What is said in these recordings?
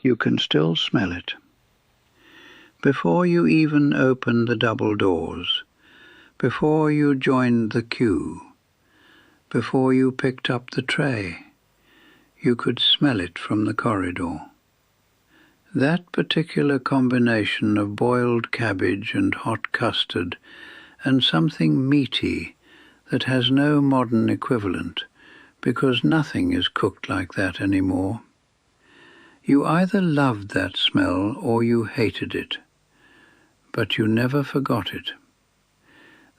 You can still smell it. Before you even opened the double doors, before you joined the queue, before you picked up the tray, you could smell it from the corridor. That particular combination of boiled cabbage and hot custard and something meaty that has no modern equivalent, because nothing is cooked like that anymore. You either loved that smell or you hated it, but you never forgot it.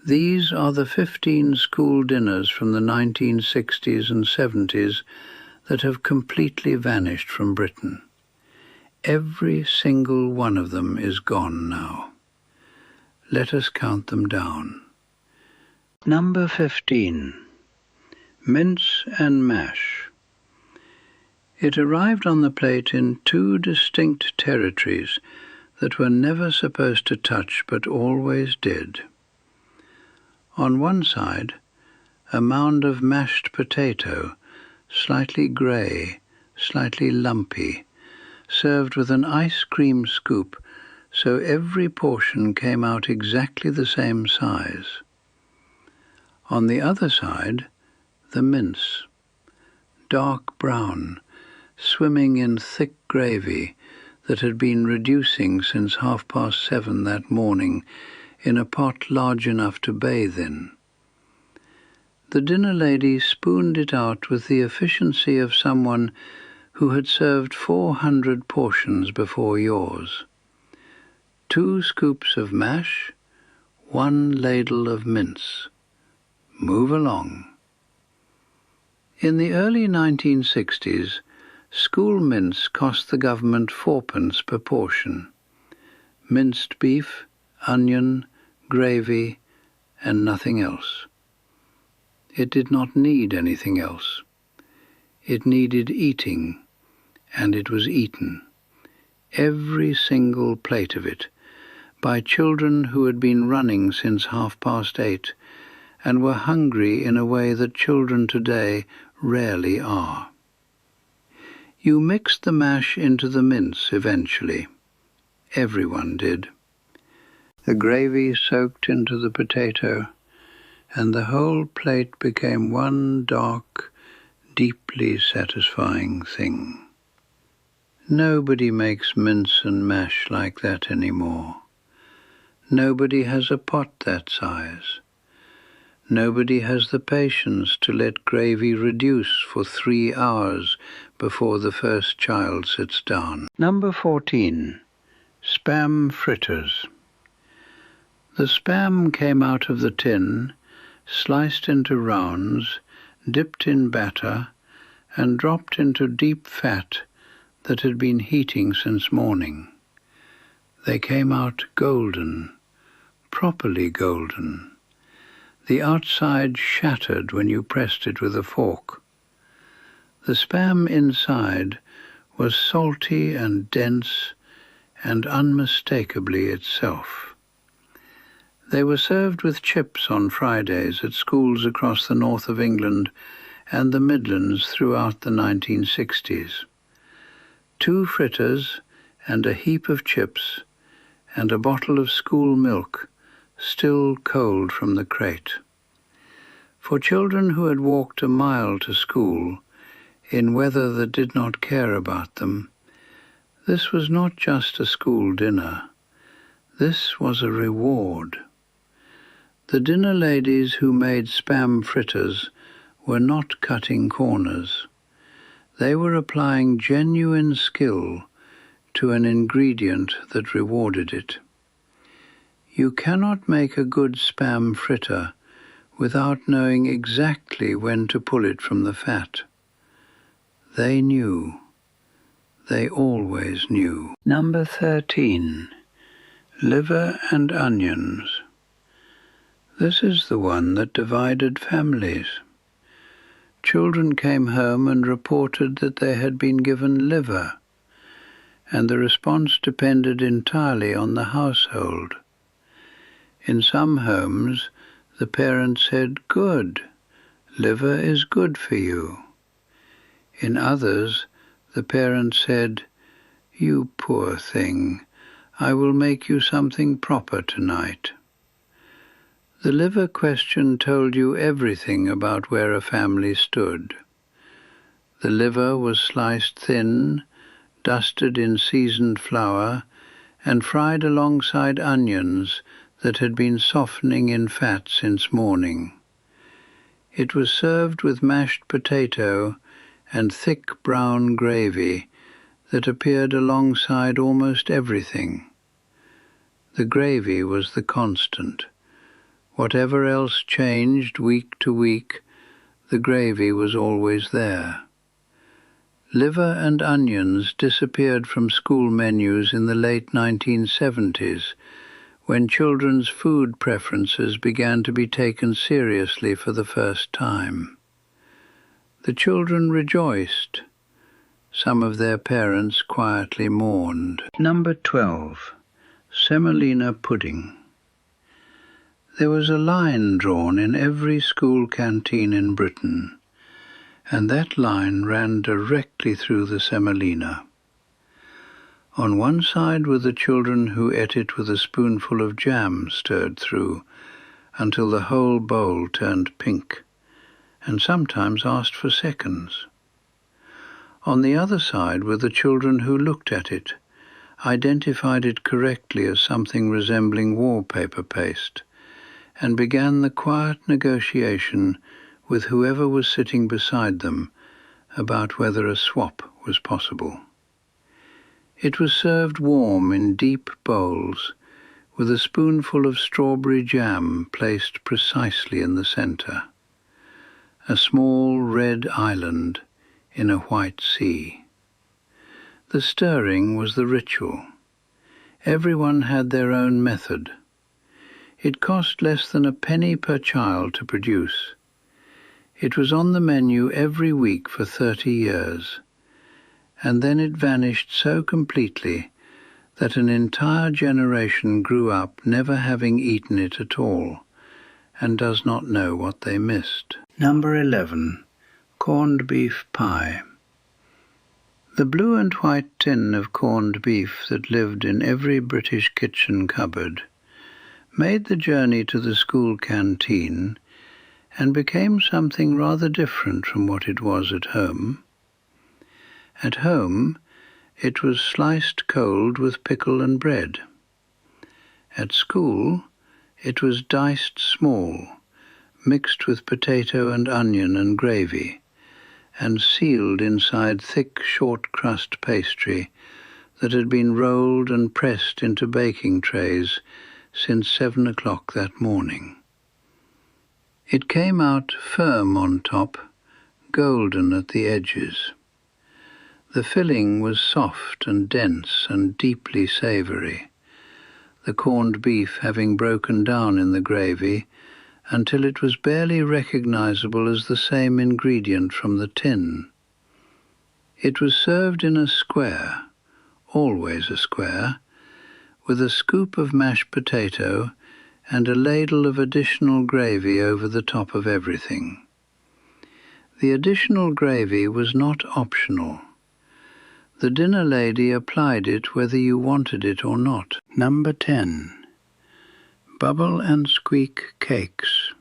These are the 15 school dinners from the 1960s and 70s that have completely vanished from Britain. Every single one of them is gone now. Let us count them down. Number 15. Mince and mash. It arrived on the plate in 2 distinct territories that were never supposed to touch but always did. On one side, a mound of mashed potato, slightly grey, slightly lumpy, served with an ice cream scoop so every portion came out exactly the same size. On the other side, the mince, dark brown, swimming in thick gravy that had been reducing since 7:30 that morning in a pot large enough to bathe in. The dinner lady spooned it out with the efficiency of someone who had served 400 portions before yours. 2 scoops of mash, 1 ladle of mince. Move along. In the early 1960s, school mince cost the government 4p per portion. Minced beef, onion, gravy, and nothing else. It did not need anything else. It needed eating, and it was eaten, every single plate of it, by children who had been running since 8:30 and were hungry in a way that children today rarely are. You mixed the mash into the mince eventually. Everyone did. The gravy soaked into the potato, and the whole plate became one dark, deeply satisfying thing. Nobody makes mince and mash like that anymore. Nobody has a pot that size. Nobody has the patience to let gravy reduce for 3 hours before the first child sits down. Number 14. Spam fritters. The spam came out of the tin, sliced into rounds, dipped in batter, and dropped into deep fat that had been heating since morning. They came out golden, properly golden. The outside shattered when you pressed it with a fork. The spam inside was salty and dense and unmistakably itself. They were served with chips on Fridays at schools across the north of England and the Midlands throughout the 1960s. 2 fritters and a heap of chips and a bottle of school milk, still cold from the crate. For children who had walked a mile to school, in weather that did not care about them, this was not just a school dinner. This was a reward. The dinner ladies who made spam fritters were not cutting corners. They were applying genuine skill to an ingredient that rewarded it. You cannot make a good spam fritter without knowing exactly when to pull it from the fat. They knew. They always knew. Number 13. Liver and onions. This is the one that divided families. Children came home and reported that they had been given liver, and the response depended entirely on the household. In some homes, the parents said, "Good, liver is good for you." In others, the parents said, You poor thing, I will make you something proper tonight. The liver question told you everything about where a family stood. The liver was sliced thin, dusted in seasoned flour, and fried alongside onions that had been softening in fat since morning. It was served with mashed potato and thick brown gravy that appeared alongside almost everything. The gravy was the constant. Whatever else changed week to week, the gravy was always there. Liver and onions disappeared from school menus in the late 1970s, when children's food preferences began to be taken seriously for the first time. The children rejoiced. Some of their parents quietly mourned. Number 12. Semolina pudding. There was a line drawn in every school canteen in Britain, and that line ran directly through the semolina. On one side were the children who ate it with a spoonful of jam stirred through until the whole bowl turned pink, and sometimes asked for seconds. On the other side were the children who looked at it, identified it correctly as something resembling wallpaper paste, and began the quiet negotiation with whoever was sitting beside them about whether a swap was possible. It was served warm in deep bowls, with a spoonful of strawberry jam placed precisely in the center. A small red island in a white sea. The stirring was the ritual. Everyone had their own method. It cost less than a penny per child to produce. It was on the menu every week for 30 years, and then it vanished so completely that an entire generation grew up never having eaten it at all, and does not know what they missed. Number 11. Corned beef pie. The blue and white tin of corned beef that lived in every British kitchen cupboard made the journey to the school canteen and became something rather different from what it was at home. At home, it was sliced cold with pickle and bread. At school, it was diced small, mixed with potato and onion and gravy, and sealed inside thick short crust pastry that had been rolled and pressed into baking trays since 7 o'clock that morning. It came out firm on top, golden at the edges. The filling was soft and dense and deeply savory, the corned beef having broken down in the gravy until it was barely recognizable as the same ingredient from the tin. It was served in a square, always a square, with a scoop of mashed potato and a ladle of additional gravy over the top of everything. The additional gravy was not optional. The dinner lady applied it whether you wanted it or not. Number 10. Bubble and squeak cakes.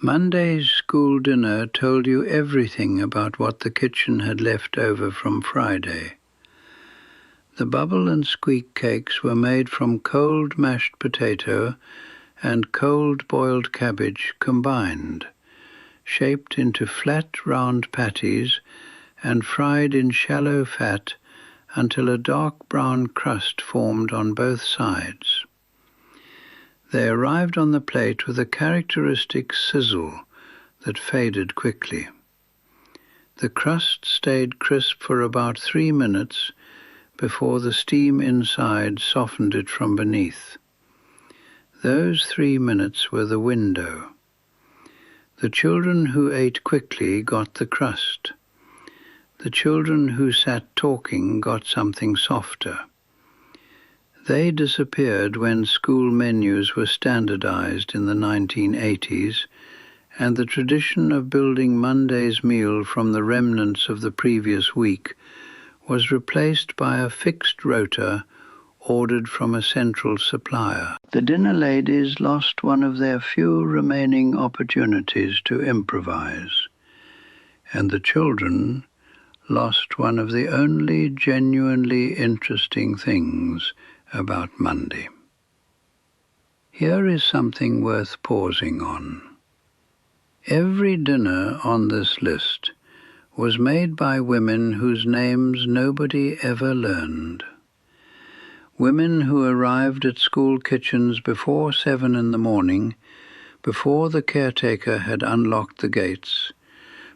Monday's school dinner told you everything about what the kitchen had left over from Friday. The bubble and squeak cakes were made from cold mashed potato and cold boiled cabbage combined, shaped into flat round patties and fried in shallow fat until a dark brown crust formed on both sides. They arrived on the plate with a characteristic sizzle that faded quickly. The crust stayed crisp for about 3 minutes before the steam inside softened it from beneath. Those 3 minutes were the window. The children who ate quickly got the crust. The children who sat talking got something softer. They disappeared when school menus were standardized in the 1980s, and the tradition of building Monday's meal from the remnants of the previous week was replaced by a fixed rota ordered from a central supplier. The dinner ladies lost one of their few remaining opportunities to improvise, and the children lost one of the only genuinely interesting things about Monday. Here is something worth pausing on. Every dinner on this list was made by women whose names nobody ever learned. Women who arrived at school kitchens before 7 in the morning, before the caretaker had unlocked the gates,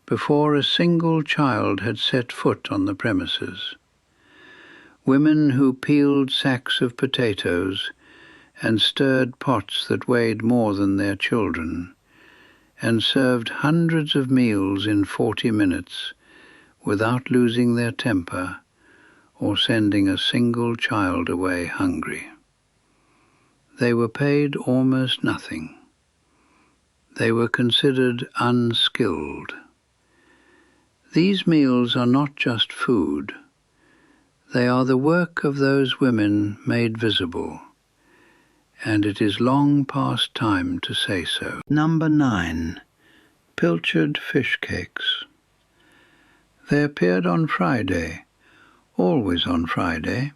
before a single child had set foot on the premises. Women who peeled sacks of potatoes and stirred pots that weighed more than their children, and served hundreds of meals in 40 minutes without losing their temper or sending a single child away hungry. They were paid almost nothing. They were considered unskilled. These meals are not just food. They are the work of those women made visible, and it is long past time to say so. Number 9. Pilchard fish cakes. They appeared on Friday, always on Friday,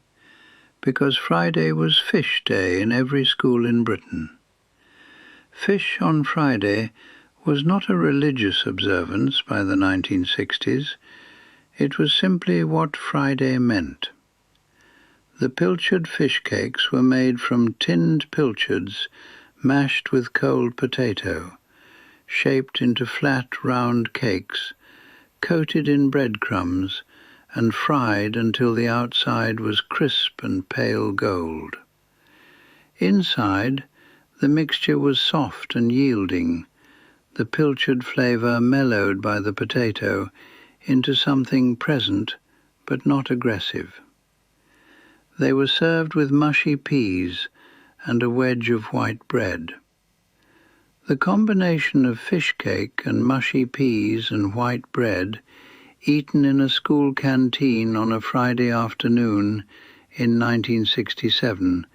because Friday was fish day in every school in Britain. Fish on Friday was not a religious observance by the 1960s. It was simply what Friday meant. The Pilchard fish cakes were made from tinned pilchards mashed with cold potato, shaped into flat, round cakes, coated in breadcrumbs, and fried until the outside was crisp and pale gold. Inside, the mixture was soft and yielding, the Pilchard flavour mellowed by the potato into something present but not aggressive. They were served with mushy peas and a wedge of white bread. The combination of fish cake and mushy peas and white bread, eaten in a school canteen on a Friday afternoon in 1967,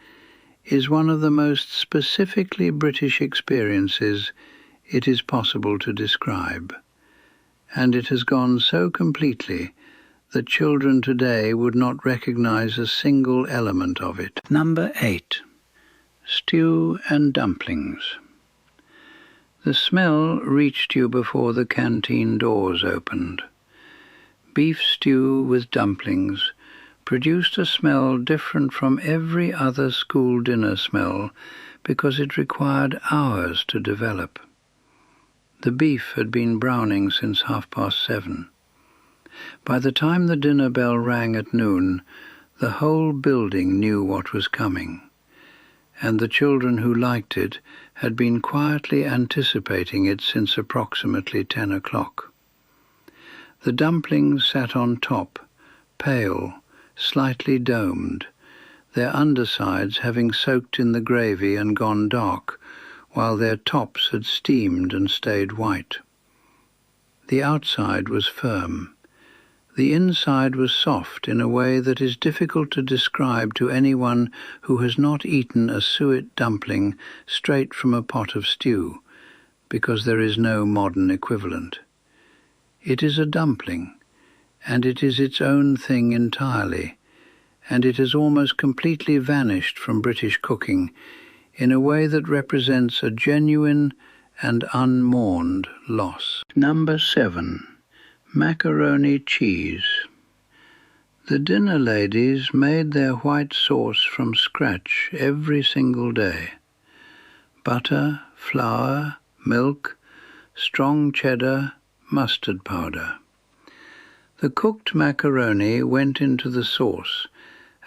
is one of the most specifically British experiences it is possible to describe, and it has gone so completely that children today would not recognize a single element of it. Number 8. Stew and dumplings. The smell reached you before the canteen doors opened. Beef stew with dumplings produced a smell different from every other school dinner smell because it required hours to develop. The beef had been browning since 7:30. By the time the dinner bell rang at noon, the whole building knew what was coming, and the children who liked it had been quietly anticipating it since approximately 10 o'clock. The dumplings sat on top, pale, slightly domed, their undersides having soaked in the gravy and gone dark, while their tops had steamed and stayed white. The outside was firm. The inside was soft in a way that is difficult to describe to anyone who has not eaten a suet dumpling straight from a pot of stew, because there is no modern equivalent. It is a dumpling, and it is its own thing entirely, and it has almost completely vanished from British cooking in a way that represents a genuine and unmourned loss. Number 7. Macaroni cheese. The dinner ladies made their white sauce from scratch every single day. Butter, flour, milk, strong cheddar, mustard powder. The cooked macaroni went into the sauce,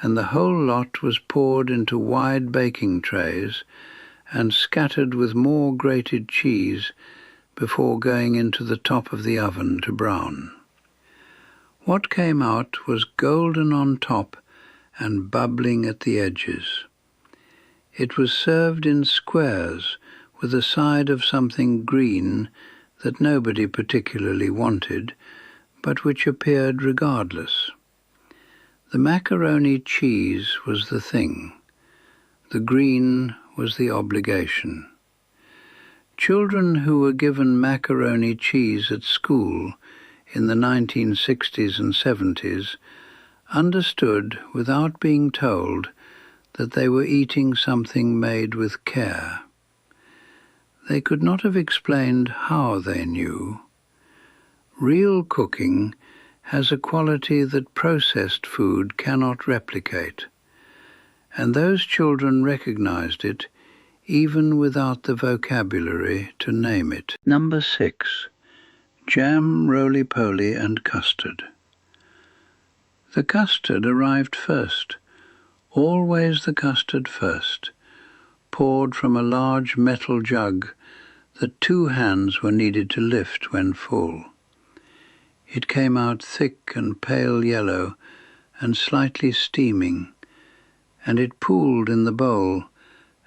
and the whole lot was poured into wide baking trays and scattered with more grated cheese before going into the top of the oven to brown. What came out was golden on top and bubbling at the edges. It was served in squares with a side of something green that nobody particularly wanted, but which appeared regardless. The macaroni cheese was the thing. The green was the obligation. Children who were given macaroni cheese at school in the 1960s and 70s understood, without being told, that they were eating something made with care. They could not have explained how they knew. Real cooking has a quality that processed food cannot replicate, and those children recognized it even without the vocabulary to name it. Number 6. Jam, roly-poly and custard. The custard arrived first, always the custard first, poured from a large metal jug that 2 hands were needed to lift when full. It came out thick and pale yellow and slightly steaming, and it pooled in the bowl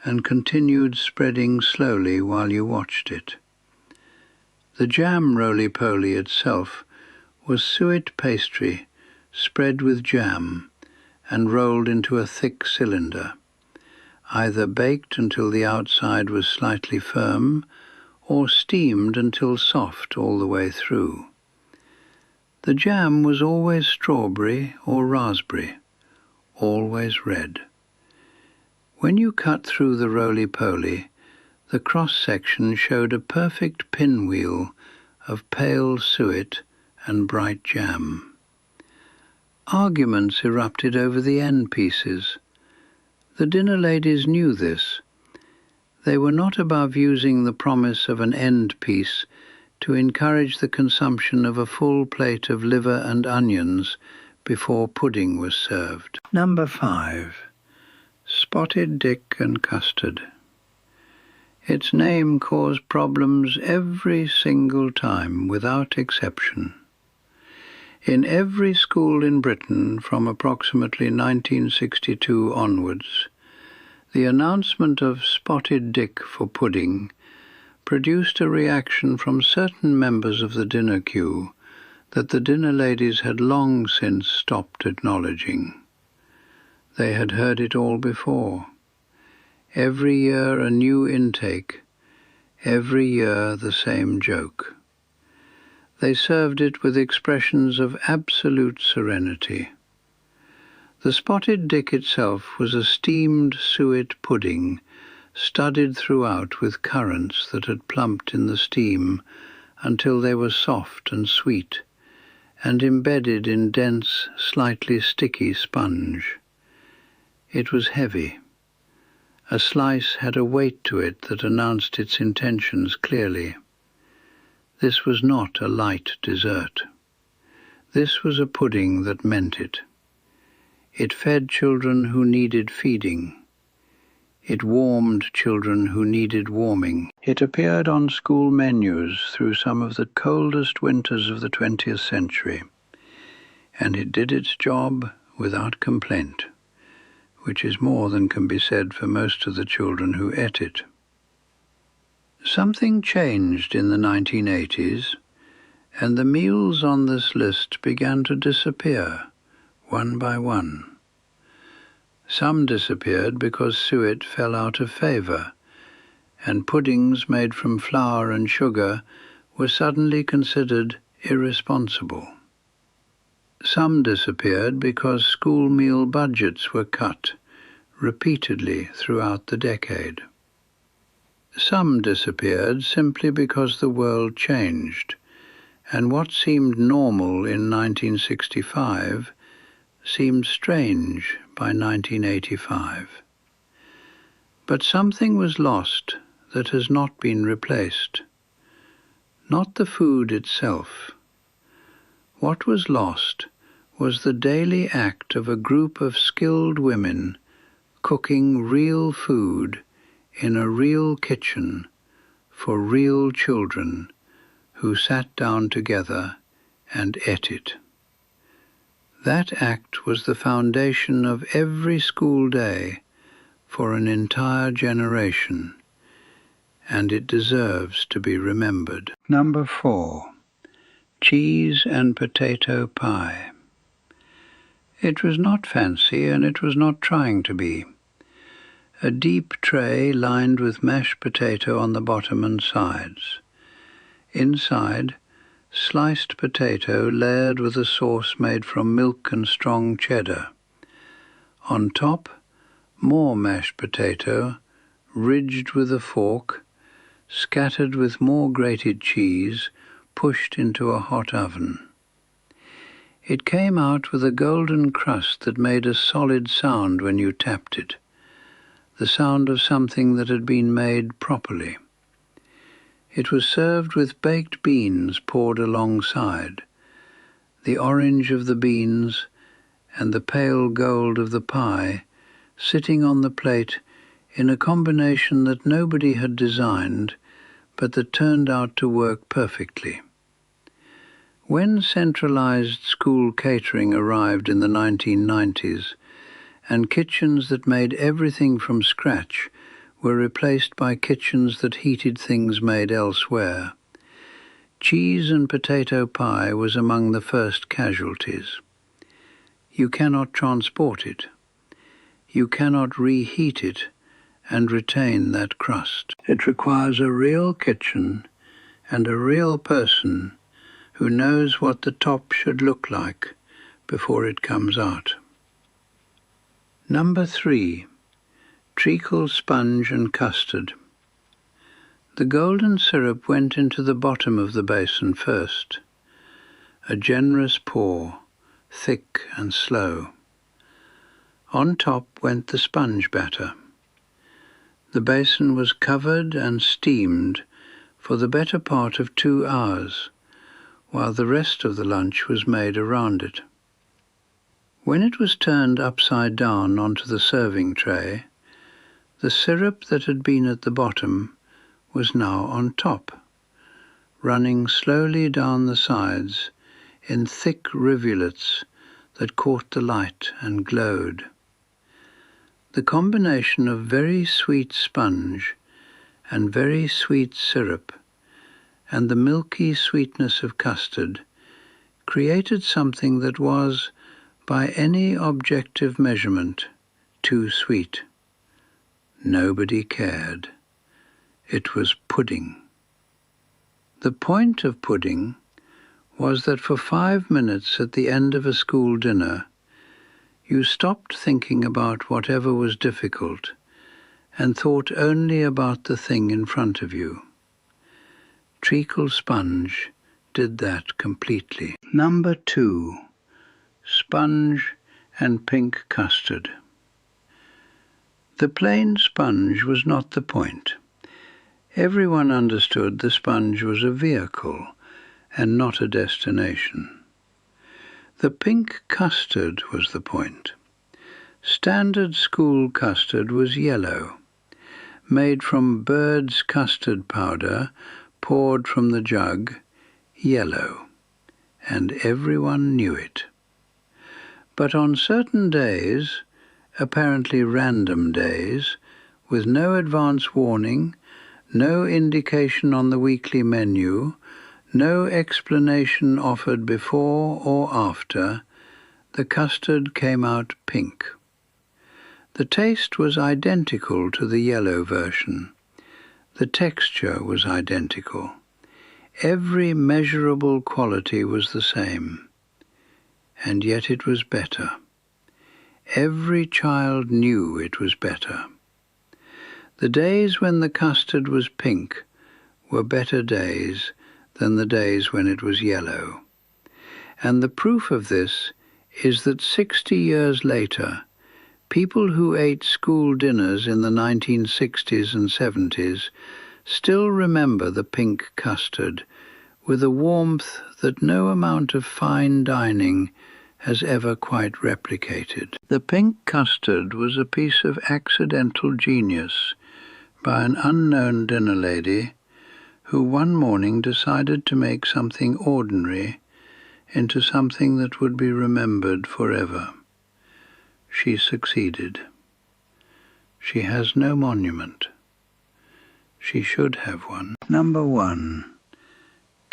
and continued spreading slowly while you watched it. The jam roly-poly itself was suet pastry spread with jam and rolled into a thick cylinder, either baked until the outside was slightly firm or steamed until soft all the way through. The jam was always strawberry or raspberry, always red. When you cut through the roly-poly, the cross-section showed a perfect pinwheel of pale suet and bright jam. Arguments erupted over the end pieces. The dinner ladies knew this. They were not above using the promise of an end piece to encourage the consumption of a full plate of liver and onions before pudding was served. Number 5. Spotted Dick and Custard. Its name caused problems every single time, without exception. In every school in Britain from approximately 1962 onwards, the announcement of Spotted Dick for pudding produced a reaction from certain members of the dinner queue that the dinner ladies had long since stopped acknowledging. They had heard it all before. Every year a new intake, every year the same joke. They served it with expressions of absolute serenity. The Spotted Dick itself was a steamed suet pudding, studded throughout with currants that had plumped in the steam until they were soft and sweet, and embedded in dense, slightly sticky sponge. It was heavy. A slice had a weight to it that announced its intentions clearly. This was not a light dessert. This was a pudding that meant it. It fed children who needed feeding. It warmed children who needed warming. It appeared on school menus through some of the coldest winters of the 20th century, and it did its job without complaint, which is more than can be said for most of the children who ate it. Something changed in the 1980s, and the meals on this list began to disappear, one by one. Some disappeared because suet fell out of favour, and puddings made from flour and sugar were suddenly considered irresponsible. Some disappeared because school meal budgets were cut repeatedly throughout the decade. Some disappeared simply because the world changed, and what seemed normal in 1965 seemed strange by 1985. But something was lost that has not been replaced. Not the food itself. What was lost was the daily act of a group of skilled women cooking real food in a real kitchen for real children who sat down together and ate it. That act was the foundation of every school day for an entire generation, and it deserves to be remembered. Number 4. Cheese and potato pie. It was not fancy, and it was not trying to be. A deep tray lined with mashed potato on the bottom and sides. Inside, sliced potato layered with a sauce made from milk and strong cheddar. On top, more mashed potato, ridged with a fork, scattered with more grated cheese, pushed into a hot oven. It came out with a golden crust that made a solid sound when you tapped it, the sound of something that had been made properly. It was served with baked beans poured alongside, the orange of the beans and the pale gold of the pie sitting on the plate in a combination that nobody had designed, but that turned out to work perfectly. When centralized school catering arrived in the 1990s, and kitchens that made everything from scratch were replaced by kitchens that heated things made elsewhere, cheese and potato pie was among the first casualties. You cannot transport it. You cannot reheat it and retain that crust. It requires a real kitchen and a real person who knows what the top should look like before it comes out. Number 3. Treacle sponge and custard. The golden syrup went into the bottom of the basin first. A generous pour, thick and slow. On top went the sponge batter. The basin was covered and steamed for the better part of 2 hours, while the rest of the lunch was made around it. When it was turned upside down onto the serving tray, the syrup that had been at the bottom was now on top, running slowly down the sides in thick rivulets that caught the light and glowed. The combination of very sweet sponge and very sweet syrup and the milky sweetness of custard created something that was, by any objective measurement, too sweet. Nobody cared. It was pudding. The point of pudding was that for 5 minutes at the end of a school dinner, you stopped thinking about whatever was difficult and thought only about the thing in front of you. Treacle sponge did that completely. Number 2. Sponge and pink custard. The plain sponge was not the point. Everyone understood the sponge was a vehicle and not a destination. The pink custard was the point. Standard school custard was yellow, made from bird's custard powder poured from the jug, yellow, and everyone knew it. But on certain days, apparently random days, with no advance warning, no indication on the weekly menu, no explanation offered before or after, the custard came out pink. The taste was identical to the yellow version. The texture was identical. Every measurable quality was the same. And yet it was better. Every child knew it was better. The days when the custard was pink were better days than the days when it was yellow. And the proof of this is that 60 years later, people who ate school dinners in the 1960s and 70s still remember the pink custard with a warmth that no amount of fine dining has ever quite replicated. The pink custard was a piece of accidental genius by an unknown dinner lady who one morning decided to make something ordinary into something that would be remembered forever. She succeeded. She has no monument. She should have one. Number 1.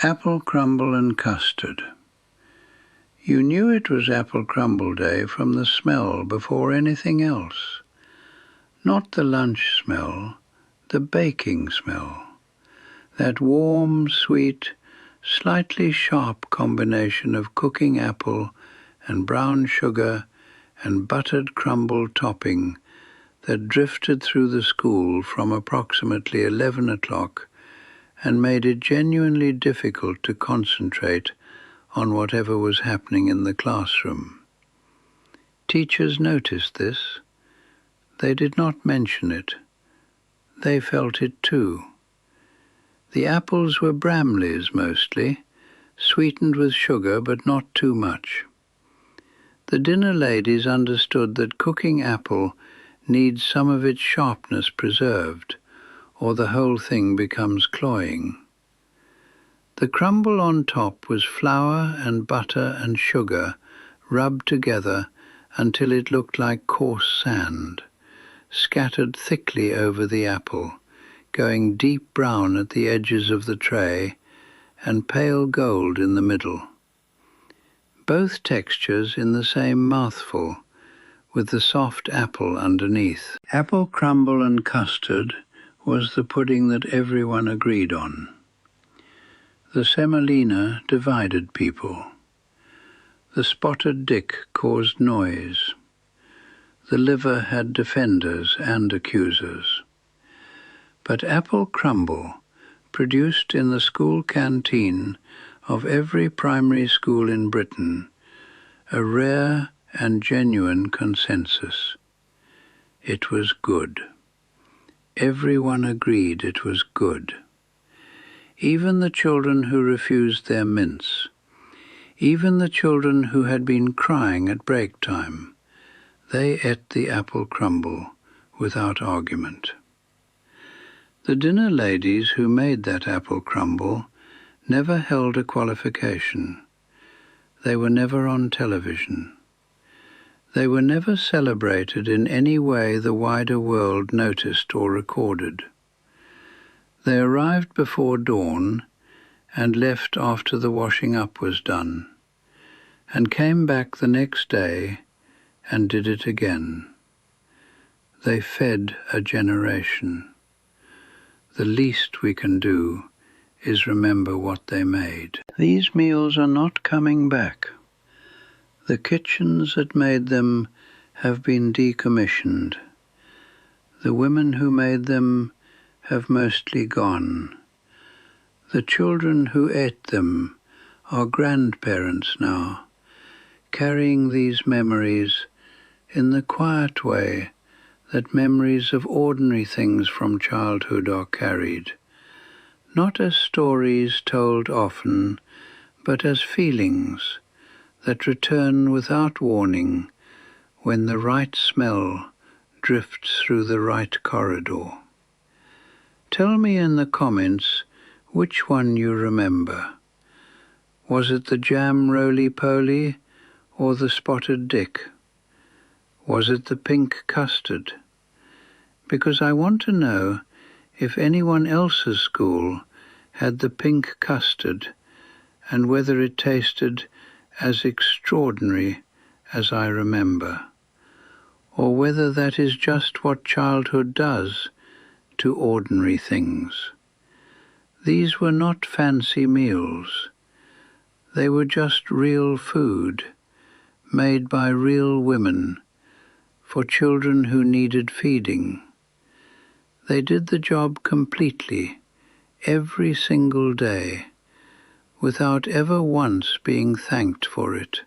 Apple crumble and custard. You knew it was apple crumble day from the smell before anything else. Not the lunch smell, the baking smell. That warm, sweet, slightly sharp combination of cooking apple and brown sugar and buttered crumble topping that drifted through the school from approximately 11 o'clock and made it genuinely difficult to concentrate on whatever was happening in the classroom. Teachers noticed this. They did not mention it. They felt it too. The apples were Bramleys mostly, sweetened with sugar but not too much. The dinner ladies understood that cooking apple needs some of its sharpness preserved, or the whole thing becomes cloying. The crumble on top was flour and butter and sugar rubbed together until it looked like coarse sand, scattered thickly over the apple, going deep brown at the edges of the tray and pale gold in the middle. Both textures in the same mouthful, with the soft apple underneath. Apple crumble and custard was the pudding that everyone agreed on. The semolina divided people. The spotted dick caused noise. The liver had defenders and accusers. But apple crumble, produced in the school canteen of every primary school in Britain, a rare and genuine consensus. It was good. Everyone agreed it was good. Even the children who refused their mince, even the children who had been crying at break time, they ate the apple crumble without argument. The dinner ladies who made that apple crumble never held a qualification. They were never on television. They were never celebrated in any way the wider world noticed or recorded. They arrived before dawn and left after the washing up was done, and came back the next day and did it again. They fed a generation. The least we can do is remember what they made. These meals are not coming back. The kitchens that made them have been decommissioned. The women who made them have mostly gone. The children who ate them are grandparents now, carrying these memories in the quiet way that memories of ordinary things from childhood are carried, not as stories told often, but as feelings that return without warning when the right smell drifts through the right corridor. Tell me in the comments which one you remember. Was it the jam roly-poly or the spotted dick? Was it the pink custard? Because I want to know if anyone else's school had the pink custard and whether it tasted as extraordinary as I remember, or whether that is just what childhood does to ordinary things. These were not fancy meals. They were just real food, made by real women, for children who needed feeding. They did the job completely, every single day, without ever once being thanked for it.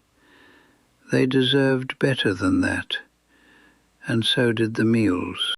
They deserved better than that, and so did the meals.